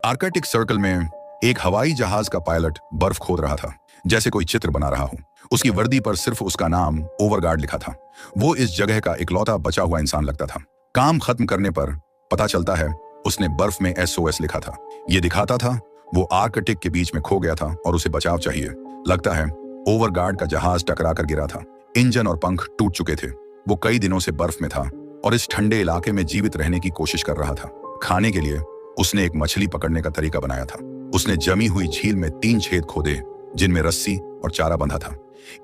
Arctic circle में एक हवाई जहाज का पायलट बर्फ खोद रहा था, जैसे कोई चित्र बना रहा हो। उसकी वर्दी पर सिर्फ उसका नाम ओवरगार्ड लिखा था। वो इस जगह का इकलौता बचा हुआ इंसान लगता था। काम खत्म करने पर पता चलता है उसने बर्फ में SOS लिखा था। ये दिखाता था वो आर्कटिक के बीच में खो गया था और उसे बचाव चाहिए। लगता है ओवरगार्ड का जहाज टकरा कर गिरा था। इंजन और पंख टूट चुके थे। वो कई दिनों से बर्फ में था और इस ठंडे इलाके में जीवित रहने की कोशिश कर रहा था। खाने के लिए उसने एक मछली पकड़ने का तरीका बनाया था। उसने जमी हुई झील में 3 छेद खोदे जिनमें रस्सी और चारा बंधा था।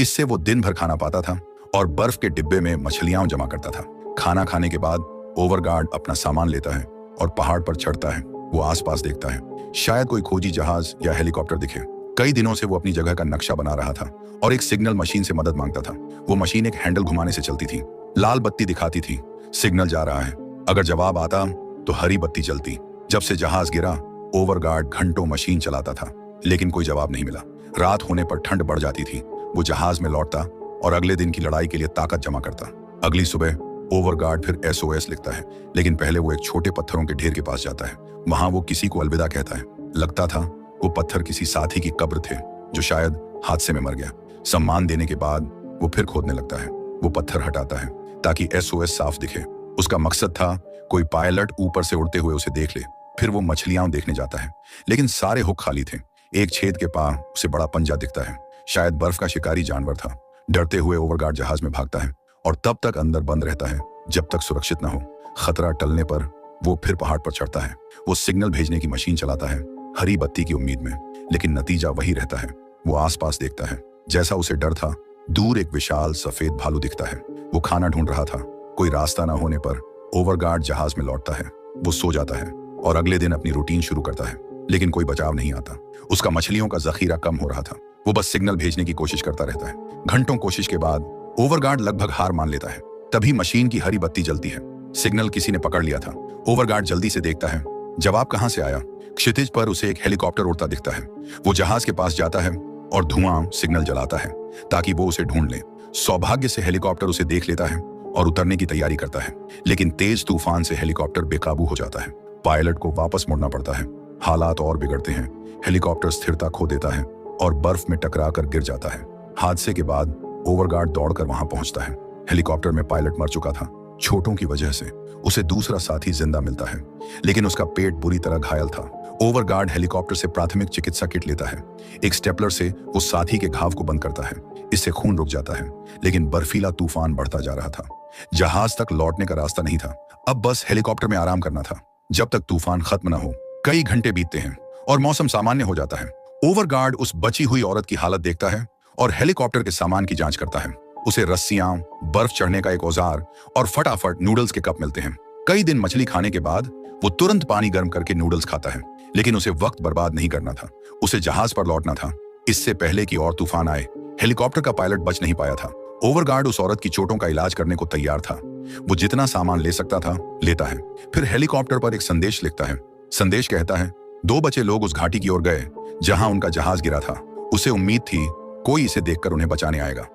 इससे वो दिन भर खाना पाता था और बर्फ के डिब्बे में मछलियां जमा करता था। खाना खाने के बाद ओवरगार्ड अपना सामान लेता है और पहाड़ पर चढ़ता है। वो आसपास देखता है, शायद कोई खोजी जहाज या हेलीकॉप्टर दिखे। कई दिनों से वो अपनी जगह का नक्शा बना रहा था और एक सिग्नल मशीन से मदद मांगता था। वो मशीन एक हैंडल घुमाने से चलती थी। लाल बत्ती दिखाती थी, सिग्नल जा रहा है। अगर जवाब आता तो हरी बत्ती जलती। जब से जहाज गिरा, ओवरगार्ड घंटों मशीन चलाता था, लेकिन कोई जवाब नहीं मिला। रात होने पर ठंड बढ़ जाती थी। वो जहाज में लौटता और अगले दिन की लड़ाई के लिए ताकत जमा करता। अगली सुबह ओवरगार्ड फिर SOS लिखता है, लेकिन पहले वो एक छोटे पत्थरों के ढेर के पास जाता है। वहां वो किसी को अलविदा कहता है। लगता था वो पत्थर किसी साथी की कब्र थे जो शायद हादसे में मर गया। सम्मान देने के बाद वो फिर खोदने लगता है। वो पत्थर हटाता है ताकि SOS साफ दिखे। उसका मकसद था कोई पायलट ऊपर से उड़ते हुए उसे देख ले। फिर वो मछलियां देखने जाता है, लेकिन सारे हुक खाली थे। एक छेद के पास उसे बड़ा पंजा दिखता है, शायद बर्फ का शिकारी जानवर था। डरते हुए ओवरगार्ड जहाज में भागता है और तब तक अंदर बंद रहता है जब तक सुरक्षित न हो। खतरा टलने पर वो फिर पहाड़ पर चढ़ता है। वो सिग्नल भेजने की मशीन चलाता है, हरी बत्ती की उम्मीद में, लेकिन नतीजा वही रहता है। वो आसपास देखता है, जैसा उसे डर था। दूर एक विशाल सफेद भालू दिखता है। वो खाना ढूंढ रहा था। कोई रास्ता न होने पर ओवरगार्ड जहाज में लौटता है। वो सो जाता है और अगले दिन अपनी रूटीन शुरू करता है, लेकिन कोई बचाव नहीं आता। उसका मछलियों का जखीरा कम हो रहा था। वो बस सिग्नल भेजने की कोशिश करता रहता है। घंटों कोशिश के बाद ओवरगार्ड लगभग हार मान लेता है। तभी मशीन की हरी बत्ती जलती है। सिग्नल किसी ने पकड़ लिया था। ओवरगार्ड जल्दी से देखता है, जवाब कहां से आया। क्षितिज पर उसे एक हेलीकॉप्टर उड़ता दिखता है। वो जहाज के पास जाता है और धुआं सिग्नल जलाता है ताकि वो उसे ढूंढ ले। सौभाग्य से हेलीकॉप्टर उसे देख लेता है और उतरने की तैयारी करता है, लेकिन तेज तूफान से हेलीकॉप्टर बेकाबू हो जाता है। पायलट को वापस मुड़ना पड़ता है। हालात और बिगड़ते हैं। हेलीकॉप्टर स्थिरता खो देता है और बर्फ में टकरा कर गिर जाता है। हादसे के बाद ओवरगार्ड दौड़कर वहां पहुंचता है। हेलीकॉप्टर में पायलट मर चुका था। चोटों की वजह से उसे दूसरा साथी जिंदा मिलता है, लेकिन उसका पेट बुरी तरह घायल था। ओवरगार्ड हेलीकॉप्टर से प्राथमिक चिकित्सा किट लेता है। एक स्टेपलर से वो साथी के घाव को बंद करता है। इससे खून रुक जाता है, लेकिन बर्फीला तूफान बढ़ता जा रहा था। जहाज तक लौटने का रास्ता नहीं था। अब बस हेलीकॉप्टर में आराम करना था जब तक तूफान खत्म न हो। कई घंटे बीतते हैं और मौसम सामान्य हो जाता है। ओवरगार्ड उस बची हुई औरत की हालत देखता है और हेलीकॉप्टर के सामान की जांच करता है। उसे रस्सियां, बर्फ चढ़ने का एक औजार और फटाफट नूडल्स के कप मिलते हैं। कई दिन मछली खाने के बाद वो तुरंत पानी गर्म करके नूडल्स खाता है, लेकिन उसे वक्त बर्बाद नहीं करना था। उसे जहाज पर लौटना था, इससे पहले कि और तूफान आए। हेलीकॉप्टर का पायलट बच नहीं पाया था। ओवरगार्ड उस औरत की चोटों का इलाज करने को तैयार था। वो जितना सामान ले सकता था लेता है। फिर हेलीकॉप्टर पर एक संदेश लिखता है। संदेश कहता है, 2 बचे लोग उस घाटी की ओर गए जहां उनका जहाज गिरा था। उसे उम्मीद थी कोई इसे देखकर उन्हें बचाने आएगा।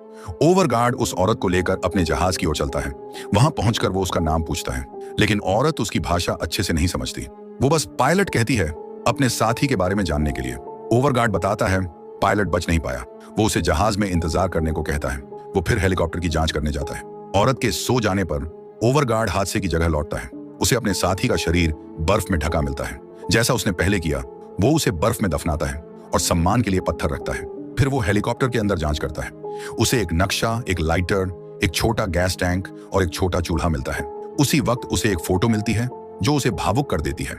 ओवरगार्ड उस औरत को लेकर अपने जहाज की ओर चलता है। वहां पहुंचकर वो उसका नाम पूछता है, लेकिन औरत उसकी भाषा अच्छे से नहीं समझती। वो बस पायलट कहती है अपने साथी के बारे में जानने के लिए। ओवरगार्ड बताता है पायलट बच नहीं पाया। वो उसे जहाज में इंतजार करने को कहता है। वो फिर हेलीकॉप्टर की जांच करने जाता है। औरत के सो जाने पर ओवरगार्ड हादसे की जगह लौटता है। उसे अपने साथी का शरीर बर्फ में ढका मिलता है। जैसा उसने पहले किया, वो उसे बर्फ में दफनाता है और सम्मान के लिए पत्थर रखता है। फिर वो हेलीकॉप्टर के अंदर जांच करता है। उसे एक नक्शा, एक लाइटर, एक छोटा गैस टैंक और एक छोटा चूल्हा मिलता है। उसी वक्त उसे एक फोटो मिलती है जो उसे भावुक कर देती है।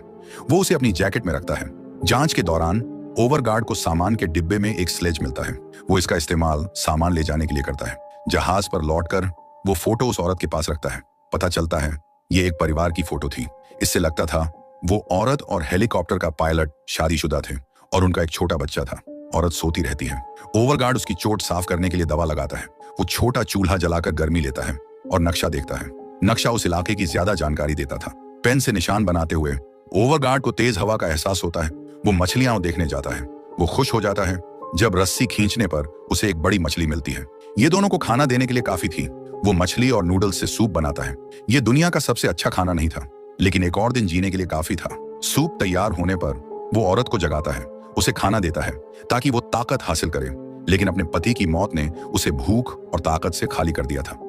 वो उसे अपनी जैकेट में रखता है। जांच के दौरान ओवरगार्ड को सामान के डिब्बे में एक स्लेज मिलता है। वो इसका इस्तेमाल सामान ले जाने के लिए करता है। जहाज पर लौटकर वो फोटो उस औरत के पास रखता है। पता चलता है ये एक परिवार की फोटो थी। इससे लगता था वो औरत और हेलीकॉप्टर का पायलट शादीशुदा थे और उनका एक छोटा बच्चा था। औरत सोती रहती है। ओवरगार्ड उसकी चोट साफ करने के लिए दवा लगाता है। वो छोटा चूल्हा जलाकर गर्मी लेता है और नक्शा देखता है। नक्शा उस इलाके की ज्यादा जानकारी देता था। पेन से निशान बनाते हुए ओवरगार्ड को तेज हवा का एहसास होता है। वो मछलियां देखने जाता है। वो खुश हो जाता है जब रस्सी खींचने पर उसे एक बड़ी मछली मिलती है। ये दोनों को खाना देने के लिए काफी थी। वो मछली और नूडल्स से सूप बनाता है। ये दुनिया का सबसे अच्छा खाना नहीं था, लेकिन एक और दिन जीने के लिए काफी था। सूप तैयार होने पर वो औरत को जगाता है, उसे खाना देता है ताकि वो ताकत हासिल करे, लेकिन अपने पति की मौत ने उसे भूख और ताकत से खाली कर दिया था।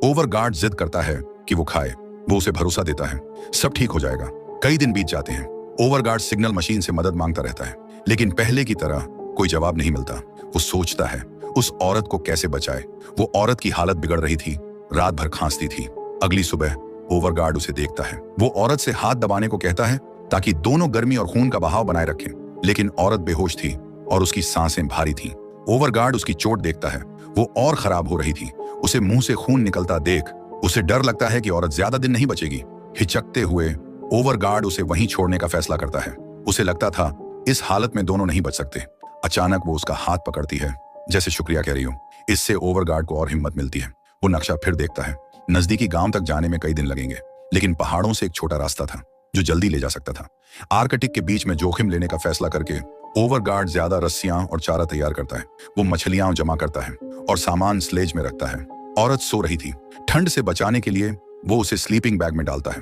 ओवरगार्ड जिद करता है कि वो खाए। वो उसे भरोसा देता है, सब ठीक हो जाएगा। कई दिन बीत जाते हैं। ओवरगार्ड सिग्नल मशीन से मदद मांगता रहता है, लेकिन पहले की तरह कोई जवाब नहीं मिलता। वो सोचता है उस औरत को कैसे बचाए। वो औरत की हालत बिगड़ रही थी, रात भर खांसती थी। अगली सुबह ओवरगार्ड उसे देखता है। वो औरत से हाथ दबाने को कहता है ताकि दोनों गर्मी और खून का बहाव बनाए रखें, लेकिन औरत बेहोश थी और उसकी सांसें भारी थीं। ओवरगार्ड उसकी चोट देखता है, वो और खराब हो रही थी। उसे मुंह से खून निकलता देख उसे डर लगता है कि औरत ज्यादा दिन नहीं बचेगी। हिचकते हुए ओवरगार्ड उसे वहीं छोड़ने का फैसला करता है। उसे लगता था इस हालत में दोनों नहीं बच सकते। अचानक वो उसका हाथ पकड़ती है, जैसे शुक्रिया कह रही हो। इससे ओवरगार्ड को और हिम्मत मिलती है। वो नक्शा फिर देखता है। नजदीकी गांव तक जाने में कई दिन लगेंगे, लेकिन पहाड़ों से एक छोटा रास्ता था जो जल्दी ले जा सकता था। आर्कटिक के बीच में जोखिम लेने का फैसला करके ओवरगार्ड ज्यादा रस्सियां और चारा तैयार करता है। वो मछलियां जमा करता है और सामान स्लेज में रखता है। औरत सो रही थी। ठंड से बचाने के लिए वो उसे स्लीपिंग बैग में डालता है।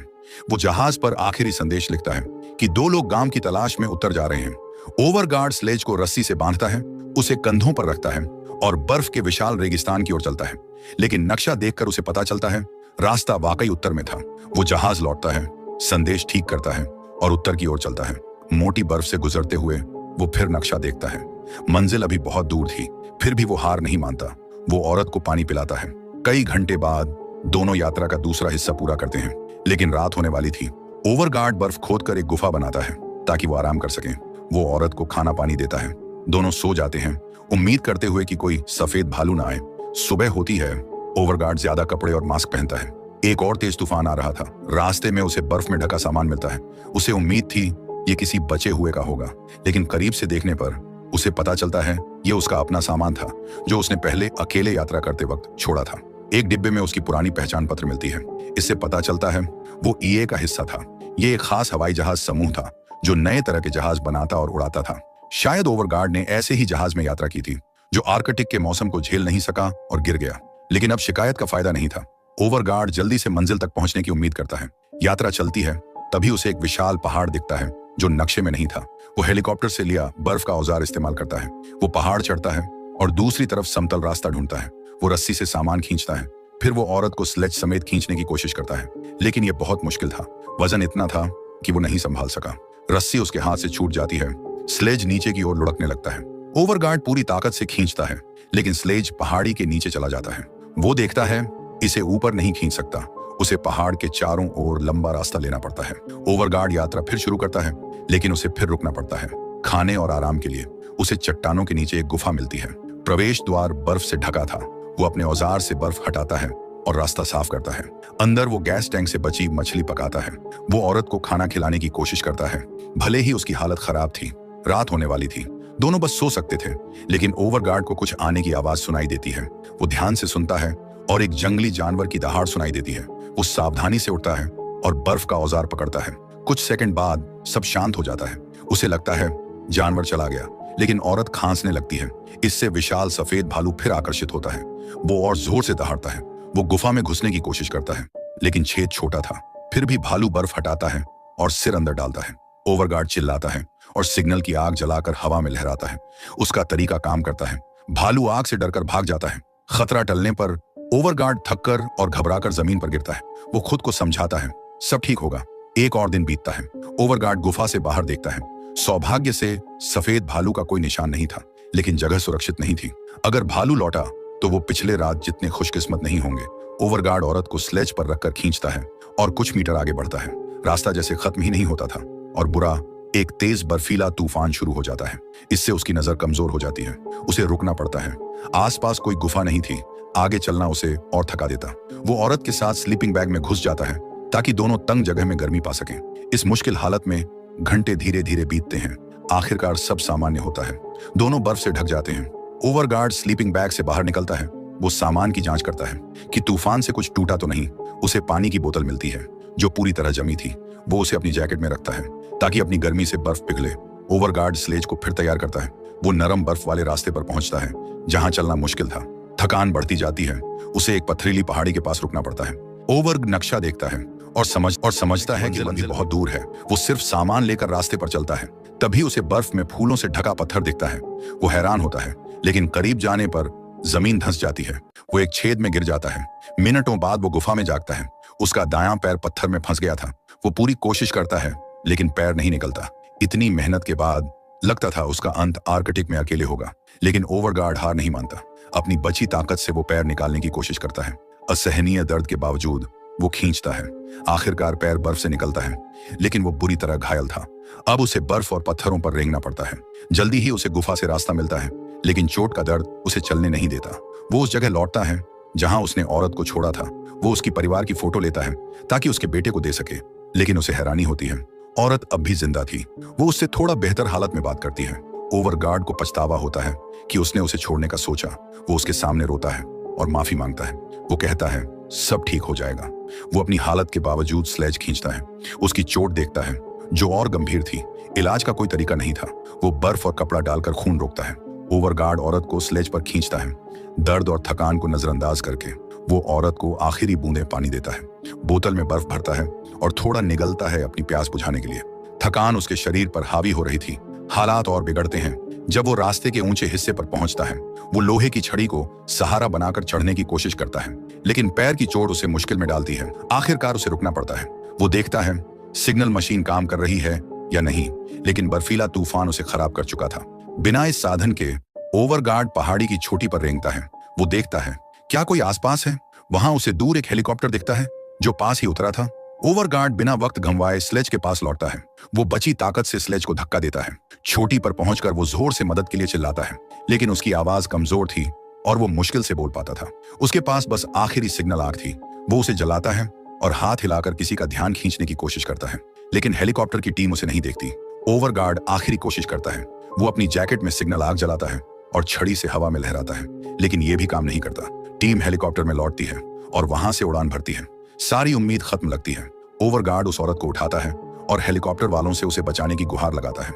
वो जहाज पर आखिरी संदेश लिखता है कि 2 लोग गांव की तलाश में उतर जा रहे हैं। ओवरगार्ड स्लेज को रस्सी से बांधता है, उसे कंधों पर रखता है और बर्फ के विशाल रेगिस्तान की ओर चलता है। लेकिन नक्शा देखकर उसे पता चलता है रास्ता वाकई उत्तर में था। वो जहाज लौटता है, संदेश ठीक करता है और उत्तर की ओर चलता है। मोटी बर्फ से गुजरते हुए वो फिर नक्शा देखता है। मंजिल अभी बहुत दूर थी, फिर भी वो हार नहीं मानता। वो औरत को पानी पिलाता है। कई घंटे बाद दोनों यात्रा का दूसरा हिस्सा पूरा करते हैं, लेकिन रात होने वाली थी। ओवरगार्ड बर्फ खोदकर एक गुफा बनाता है ताकि वो आराम कर सके। वो औरत को खाना पानी देता है। दोनों सो जाते हैं, उम्मीद करते हुए कि कोई सफेद भालू ना आए। सुबह होती है। ओवरगार्ड ज्यादा कपड़े और मास्क पहनता है। एक और तेज तूफान आ रहा था। रास्ते में उसे बर्फ में ढका सामान मिलता है। उसे उम्मीद थी ये किसी बचे हुए का होगा, लेकिन करीब से देखने पर उसे पता चलता है ये उसका अपना सामान था जो उसने पहले अकेले यात्रा करते वक्त छोड़ा था। एक डिब्बे में उसकी पुरानी पहचान पत्र मिलती है। इससे पता चलता है वो ईए का हिस्सा था। ये एक खास हवाई जहाज समूह था जो नए तरह के जहाज बनाता और उड़ाता था। शायद ओवरगार्ड ने ऐसे ही जहाज में यात्रा की थी जो आर्कटिक के मौसम को झेल नहीं सका और गिर गया। लेकिन अब शिकायत का फायदा नहीं था। ओवरगार्ड जल्दी से मंजिल तक पहुंचने की उम्मीद करता है। यात्रा चलती है, तभी उसे एक विशाल पहाड़ दिखता है जो नक्शे में नहीं था। वो हेलीकॉप्टर से लिया बर्फ का औजार इस्तेमाल करता है। वो पहाड़ चढ़ता है और दूसरी तरफ समतल रास्ता ढूंढता है। वो रस्सी से सामान खींचता है, फिर वो औरत को स्लेज समेत खींचने की कोशिश करता है, लेकिन यह बहुत मुश्किल था। वजन इतना था कि वो नहीं संभाल सका। रस्सी उसके हाथ से छूट जाती है। स्लेज नीचे की ओर लुढ़कने लगता है। ओवरगार्ड पूरी ताकत से खींचता है, लेकिन स्लेज पहाड़ी के नीचे चला जाता है। वो देखता है इसे ऊपर नहीं खींच सकता। उसे पहाड़ के चारों ओर लंबा रास्ता लेना पड़ता है। ओवरगार्ड यात्रा फिर शुरू करता है, लेकिन उसे फिर रुकना पड़ता है खाने और आराम के लिए। उसे चट्टानों के नीचे एक गुफा मिलती है। प्रवेश द्वार बर्फ से ढका था। वो अपने औजार से बर्फ हटाता है और रास्ता साफ करता है। अंदर वो गैस टैंक से बची मछली पकाता है। वो औरत को खाना खिलाने की कोशिश करता है, भले ही उसकी हालत खराब थी। रात होने वाली थी। दोनों बस सो सकते थे, लेकिन ओवरगार्ड को कुछ आने की आवाज सुनाई देती है। वो ध्यान से सुनता है और एक जंगली जानवर की दहाड़ सुनाई देती है। वो सावधानी से उठता है और बर्फ का औजार पकड़ता है। कुछ सेकंड बाद सब शांत हो जाता है। उसे लगता है जानवर चला गया, लेकिन औरत खांसने लगती है। इससे विशाल सफेद भालू फिर आकर्षित होता है। वो और जोर से दहाड़ता है। वो गुफा में घुसने की कोशिश करता है, लेकिन छेद छोटा था। फिर भी भालू बर्फ हटाता है और सिर अंदर डालता है। ओवरगार्ड चिल्लाता है और सिग्नल की आग जलाकर हवा में लहराता है। उसका तरीका काम करता है। भालू आग से डरकर भाग जाता है। खतरा टलने पर ओवरगार्ड थककर और घबराकर जमीन पर गिरता है। वो खुद को समझाता है सब ठीक होगा। एक और दिन बीतता है। ओवरगार्ड गुफा से बाहर देखता है। सौभाग्य से सफेद भालू का कोई निशान नहीं था, लेकिन जगह सुरक्षित नहीं थी। अगर भालू लौटा तो वो पिछले रात जितने खुशकिस्मत नहीं होंगे। ओवरगार्ड औरत को स्लेज पर रखकर खींचता है और कुछ मीटर आगे बढ़ता है। रास्ता जैसे खत्म ही नहीं होता था और बुरा एक तेज बर्फीला तूफान शुरू हो जाता है। इससे उसकी नजर कमजोर हो जाती है। उसे रुकना पड़ता है। आसपास कोई गुफा नहीं थी। आगे चलना उसे और थका देता। वो औरत के साथ स्लीपिंग बैग में घुस जाता है ताकि दोनों तंग जगह में गर्मी पा सकें। इस मुश्किल हालत में घंटे धीरे धीरे बीतते हैं। आखिरकार सब सामान्य होता है। दोनों बर्फ से ढक जाते हैं। ओवरगार्ड स्लीपिंग बैग से बाहर निकलता है। वो सामान की जांच करता है कि तूफान से कुछ टूटा तो नहीं। उसे पानी की बोतल मिलती है जो पूरी तरह जमी थी। वो उसे अपनी जैकेट में रखता है ताकि अपनी गर्मी से बर्फ पिघले। ओवरगार्ड स्लेज को फिर तैयार करता है। वो नरम बर्फ वाले रास्ते पर पहुंचता है जहां चलना मुश्किल था। थकान बढ़ती जाती है। उसे एक पथरीली पहाड़ी के पास रुकना पड़ता है। ओवरगार्ड नक्शा देखता है और समझता है कि मंजिल बहुत दूर है। वो सिर्फ सामान लेकर रास्ते पर चलता है। तभी उसे बर्फ में फूलों से ढका पत्थर दिखता है। वो हैरान होता है, लेकिन करीब जाने पर जमीन धंस जाती है। वो एक छेद में गिर जाता है। मिनटों बाद वो गुफा में जागता है। उसका दायां पैर पत्थर में फंस गया था। वो पूरी कोशिश करता है, लेकिन पैर नहीं निकलता। इतनी मेहनत के बाद लगता था उसका अंत आर्कटिक में अकेले होगा, लेकिन ओवरगार्ड हार नहीं मानता। अपनी बची ताकत से वो पैर निकालने की कोशिश करता है। असहनीय दर्द के बावजूद वो खींचता है। आखिरकार पैर बर्फ से निकलता है, लेकिन वो बुरी तरह घायल था। अब उसे बर्फ और पत्थरों पर रेंगना पड़ता है। जल्दी ही उसे गुफा से रास्ता मिलता है, लेकिन चोट का दर्द उसे चलने नहीं देता। वो उस जगह लौटता है जहां उसने औरत को छोड़ा था। वो उसकी परिवार की फोटो लेता है ताकि उसके बेटे को दे सके, लेकिन उसे हैरानी होती है, औरत अब भी जिंदा थी। वो उससे थोड़ा बेहतर हालत में बात करती है। ओवरगार्ड को पछतावा होता है कि उसने उसे छोड़ने का सोचा। वो उसके सामने रोता है और माफी मांगता है। वो कहता है सब ठीक हो जाएगा। वो अपनी हालत के बावजूद स्लेज खींचता है। उसकी चोट देखता है जो और गंभीर थी। इलाज का कोई तरीका नहीं था। वो बर्फ और कपड़ा डालकर खून रोकता है। ओवरगार्ड औरत को स्लेज पर खींचता है। दर्द और थकान को नजरअंदाज करके वो औरत को आखिरी बूंदें पानी देता है। बोतल में बर्फ भरता है और थोड़ा निगलता है अपनी प्यास बुझाने के लिए। थकान उसके शरीर पर हावी हो रही थी। हालात और बिगड़ते हैं जब वो रास्ते के ऊंचे हिस्से पर पहुंचता है। वो लोहे की छड़ी को सहारा बनाकर चढ़ने की कोशिश करता है, लेकिन पैर की चोट उसे मुश्किल में डालती है। आखिरकार उसे रुकना पड़ता है। वो देखता है सिग्नल मशीन काम कर रही है या नहीं, लेकिन बर्फीला तूफान उसे खराब कर चुका था। बिना इस साधन के ओवरगार्ड पहाड़ी की चोटी पर रेंगता है। वो देखता है क्या कोई आसपास है। वहां उसे दूर एक हेलीकॉप्टर दिखता है जो पास ही उतरा था। ओवरगार्ड बिना वक्त गंवाए स्लेज के पास लौटता है। वो बची ताकत से स्लेज को धक्का देता है। चोटी पर पहुंचकर वो जोर से मदद के लिए चिल्लाता है, लेकिन उसकी आवाज कमजोर थी और वो मुश्किल से बोल पाता था। उसके पास बस आखिरी सिग्नल आग थी। वो उसे जलाता है और हाथ हिलाकर किसी का ध्यान खींचने की कोशिश करता है, लेकिन हेलीकॉप्टर की टीम उसे नहीं देखती। ओवरगार्ड आखिरी कोशिश करता है। वो अपनी जैकेट में सिग्नल आग जलाता है और छड़ी से हवा में लहराता है, लेकिन ये भी काम नहीं करता। टीम हेलीकॉप्टर में लौटती है और वहां से उड़ान भरती है। सारी उम्मीद खत्म लगती है। ओवरगार्ड उस औरत को उठाता है और हेलीकॉप्टर वालों से उसे बचाने की गुहार लगाता है।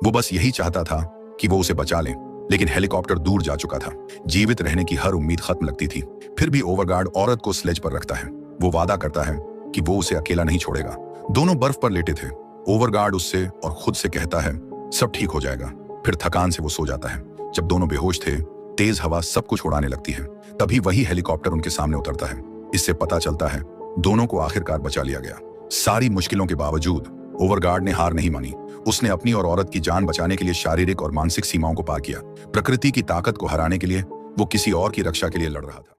वो बस यही चाहता था कि वो उसे बचा ले, लेकिन हेलीकॉप्टर दूर जा चुका था। जीवित रहने की हर उम्मीद खत्म लगती थी। फिर भी ओवरगार्ड औरत को स्लेज पर रखता है। वो वादा करता है कि वो उसे अकेला नहीं छोड़ेगा। दोनों बर्फ पर लेटे थे। ओवरगार्ड उससे और खुद से कहता है सब ठीक हो जाएगा। फिर थकान से वो सो जाता है। जब दोनों बेहोश थे, तेज हवा सब कुछ उड़ाने लगती है। तभी वही हेलीकॉप्टर उनके सामने उतरता है। इससे पता चलता है दोनों को आखिरकार बचा लिया गया। सारी मुश्किलों के बावजूद ओवरगार्ड ने हार नहीं मानी। उसने अपनी और औरत की जान बचाने के लिए शारीरिक और मानसिक सीमाओं को पार किया। प्रकृति की ताकत को हराने के लिए वो किसी और की रक्षा के लिए लड़ रहा था।